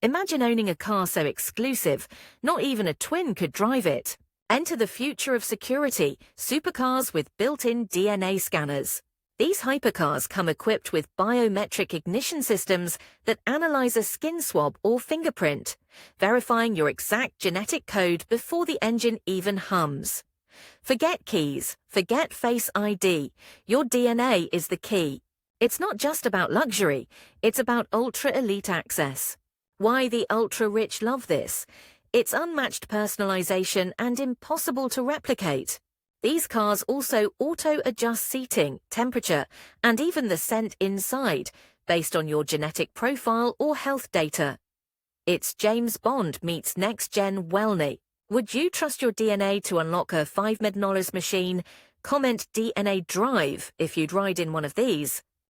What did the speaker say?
Imagine owning a car so exclusive, not even a twin could drive it. Enter the future of security, supercars with built-in DNA scanners. These hypercars come equipped with biometric ignition systems that analyze a skin swab or fingerprint, verifying your exact genetic code before the engine even hums. Forget keys, forget Face ID. Your DNA is the key. It's not just about luxury, it's about ultra-elite access. Why the ultra-rich love this? It's unmatched personalization and impossible to replicate. These cars also auto-adjust seating, temperature, and even the scent inside, based on your genetic profile or health data. It's James Bond meets next-gen wellness. Would you trust your DNA to unlock a $5 million machine? Comment DNA Drive if you'd ride in one of these.